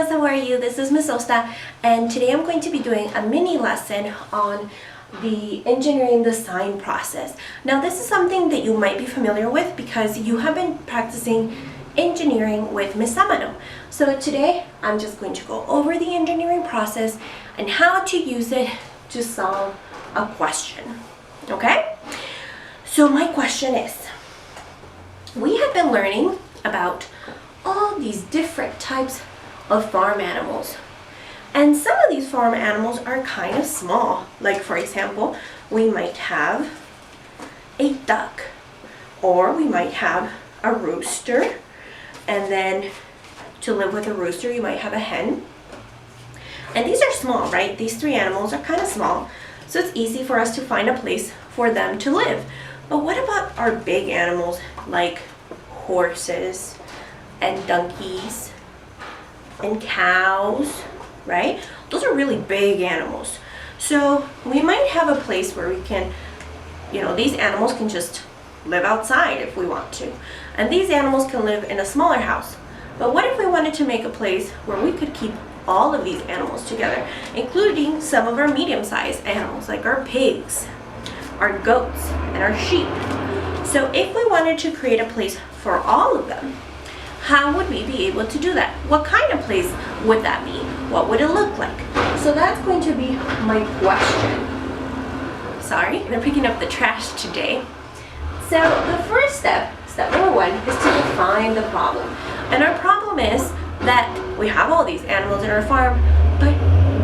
guys, how are you? This is Miss Osta, and today I'm going to be doing a mini lesson on the engineering design process. Now this is something that you might be familiar with because you have been practicing engineering with Miss Amano. So today I'm just going to go over the engineering process and how to use it to solve a question. Okay? So my question is, we have been learning about all these different types of farm animals, and some of these farm animals are kind of small. Like for example, we might have a duck, or we might have a rooster, and then to live with a rooster you might have a hen. And these are small, right? These three animals are kind of small, so it's easy for us to find a place for them to live. But what about our big animals like horses and donkeys and cows, right? Those are really big animals. So we might have a place where we can, these animals can just live outside if we want to. And these animals can live in a smaller house. But what if we wanted to make a place where we could keep all of these animals together, including some of our medium-sized animals like our pigs, our goats, and our sheep? So if we wanted to create a place for all of them, how would we be able to do that? What kind of place would that be? What would it look like? So that's going to be my question. Sorry, they're picking up the trash today. So the first step number one, is to define the problem. And our problem is that we have all these animals in our farm, but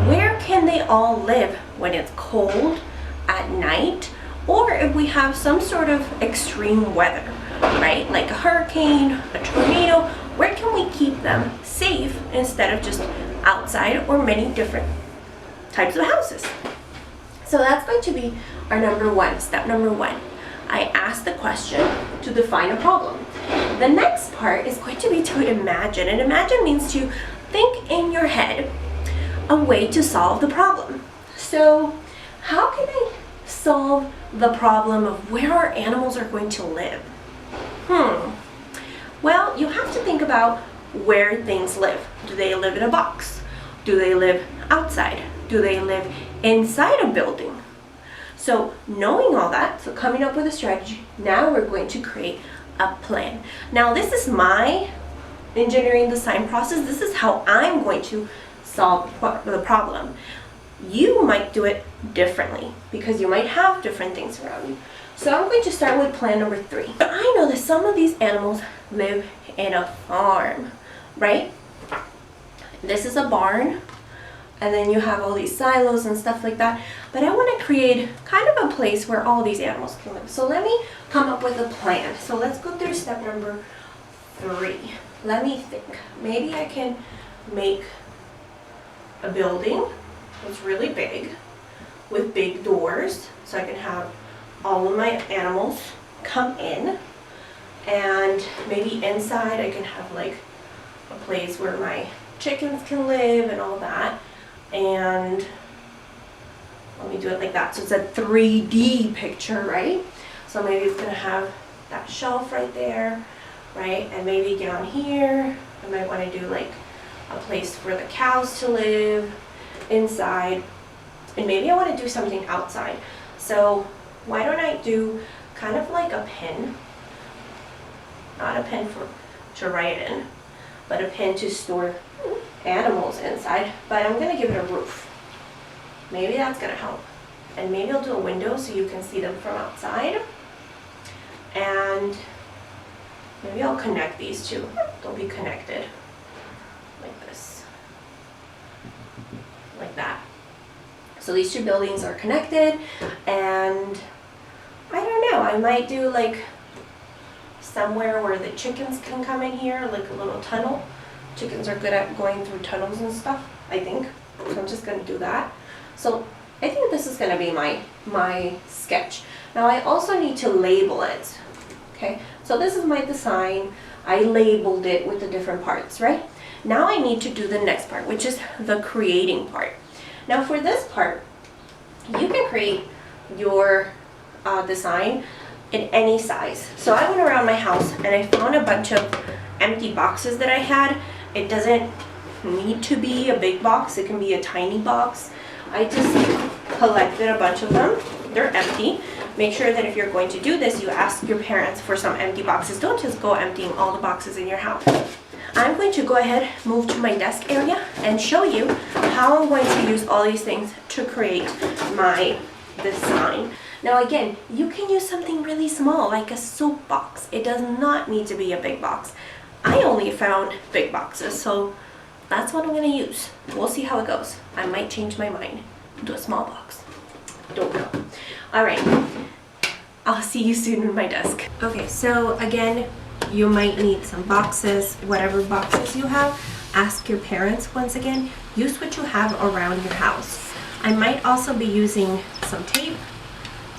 where can they all live when it's cold at night, or if we have some sort of extreme weather, right? Like a hurricane, a tornado, where can we keep them safe instead of just outside or many different types of houses? So that's going to be our number one, step number one. I asked the question to define a problem. The next part is going to be to imagine, and imagine means to think in your head a way to solve the problem. So how can I solve the problem of where our animals are going to live? Well, you have to think about where things live. Do they live in a box? Do they live outside? Do they live inside a building? So knowing all that, so coming up with a strategy, now we're going to create a plan. Now this is my engineering design process. This is how I'm going to solve the problem. You might do it differently because you might have different things around you. So I'm going to start with plan number 3. I know that some of these animals live in a farm, right? This is a barn, and then you have all these silos and stuff like that. But I want to create kind of a place where all these animals can live. So let me come up with a plan. So let's go through step number 3. Let me think. Maybe I can make a building that's really big with big doors, so I can have all of my animals come in. And maybe inside I can have like a place where my chickens can live and all that. And let me do it like that. So it's a 3D picture, right? So maybe it's gonna have that shelf right there, right? And maybe down here, I might wanna do like a place for the cows to live inside. And maybe I wanna do something outside. So why don't I do kind of like a pen, not a pen to write in, but a pen to store animals inside, but I'm gonna give it a roof. Maybe that's gonna help. And maybe I'll do a window so you can see them from outside. And maybe I'll connect these two. They'll be connected like this, like that. So these two buildings are connected, and I don't know, I might do like somewhere where the chickens can come in here, like a little tunnel. Chickens are good at going through tunnels and stuff, I think. So I'm just gonna do that. So I think this is gonna be my sketch. Now I also need to label it, okay? So this is my design. I labeled it with the different parts, right? Now I need to do the next part, which is the creating part. Now for this part, you can create your design in any size. So I went around my house and I found a bunch of empty boxes that I had. It doesn't need to be a big box. It can be a tiny box. I just collected a bunch of them. They're empty. Make sure that if you're going to do this, you ask your parents for some empty boxes. Don't just go emptying all the boxes in your house. I'm going to go ahead, move to my desk area, and show you how I'm going to use all these things to create my design. Now again, you can use something really small, like a soap box. It does not need to be a big box. I only found big boxes, so that's what I'm going to use. We'll see how it goes. I might change my mind to a small box. Don't know. Alright, I'll see you soon in my desk. Okay, so again, you might need some boxes, whatever boxes you have. Ask your parents once again. Use what you have around your house. I might also be using some tape,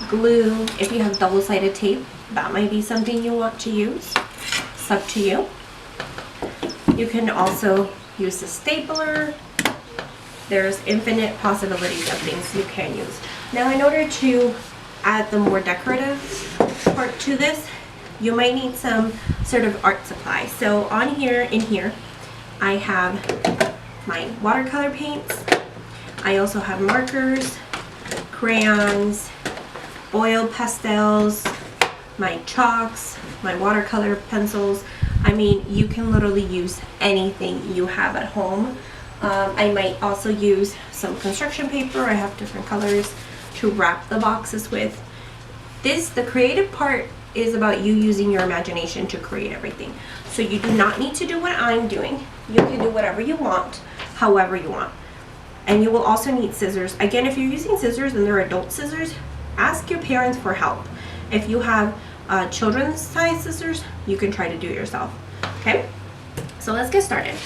glue. If you have double-sided tape, that might be something you want to use. It's up to you. You can also use a stapler. There's infinite possibilities of things you can use. Now, in order to add the more decorative part to this, you might need some sort of art supply. So on here, in here, I have my watercolor paints. I also have markers, crayons, oil pastels, my chalks, my watercolor pencils. I mean, you can literally use anything you have at home. I might also use some construction paper. I have different colors to wrap the boxes with. The creative part is about you using your imagination to create everything. So you do not need to do what I'm doing. You can do whatever you want, however you want. And you will also need scissors. Again, if you're using scissors and they're adult scissors, ask your parents for help. If you have children's size scissors, you can try to do it yourself. Okay, so let's get started.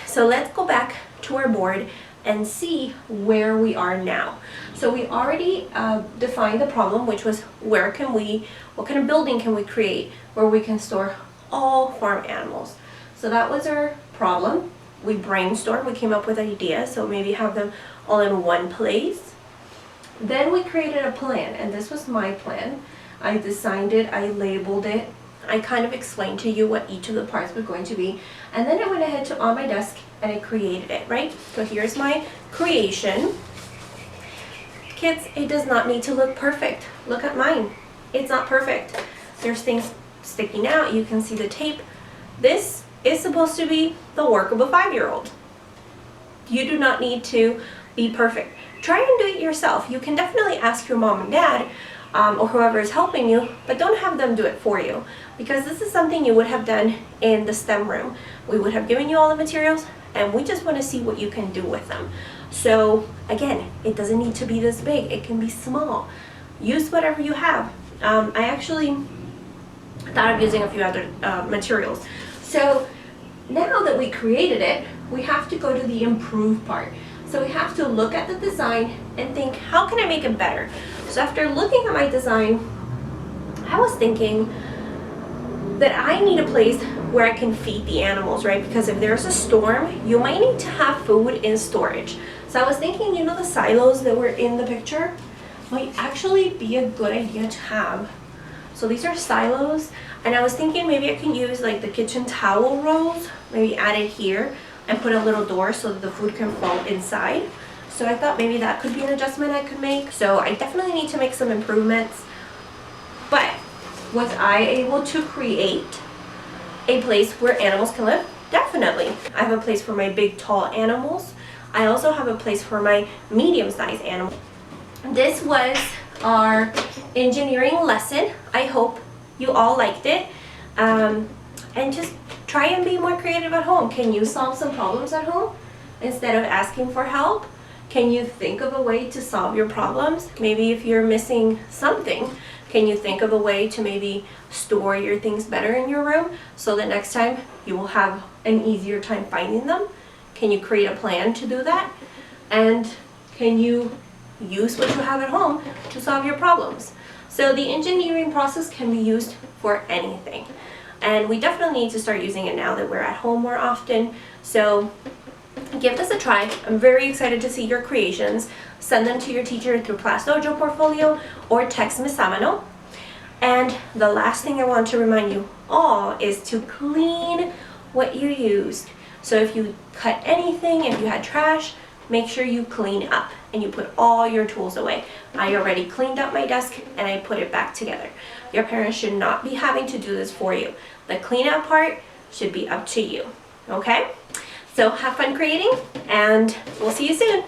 So let's go back to our board and see where we are now. So we already defined the problem, which was what kind of building can we create where we can store all farm animals. So that was our problem. We brainstormed, we came up with ideas, so maybe have them all in one place. Then we created a plan, and this was my plan. I designed it, I labeled it, I kind of explained to you what each of the parts were going to be, and then I went ahead to on my desk and I created it, right? So here's my creation. Kids, it does not need to look perfect. Look at mine. It's not perfect. There's things sticking out. You can see the tape. This is supposed to be the work of a 5-year-old. You do not need to be perfect. Try and do it yourself. You can definitely ask your mom and dad or whoever is helping you, but don't have them do it for you, because this is something you would have done in the STEM room. We would have given you all the materials, and we just want to see what you can do with them. So again, it doesn't need to be this big. It can be small. Use whatever you have. I actually thought of using a few other materials. So now that we created it, we have to go to the improve part. So we have to look at the design and think, how can I make it better? So after looking at my design, I was thinking that I need a place where I can feed the animals, right? Because if there's a storm, you might need to have food in storage. So I was thinking, you know, the silos that were in the picture might actually be a good idea to have. So these are silos, and I was thinking maybe I can use like the kitchen towel rolls, maybe add it here and put a little door so that the food can fall inside. So I thought maybe that could be an adjustment I could make. So I definitely need to make some improvements. But was I able to create a place where animals can live? Definitely. I have a place for my big, tall animals. I also have a place for my medium-sized animals. This was our engineering lesson. I hope you all liked it. And just try and be more creative at home. Can you solve some problems at home instead of asking for help? Can you think of a way to solve your problems? Maybe if you're missing something, can you think of a way to maybe store your things better in your room so that next time you will have an easier time finding them? Can you create a plan to do that? And can you use what you have at home to solve your problems? So the engineering process can be used for anything. And we definitely need to start using it now that we're at home more often. So give this a try. I'm very excited to see your creations. Send them to your teacher through Class Dojo Portfolio or text Miss Amano. And the last thing I want to remind you all is to clean what you used. So if you cut anything, if you had trash, make sure you clean up and you put all your tools away. I already cleaned up my desk and I put it back together. Your parents should not be having to do this for you. The cleanup part should be up to you, okay? So have fun creating, and we'll see you soon.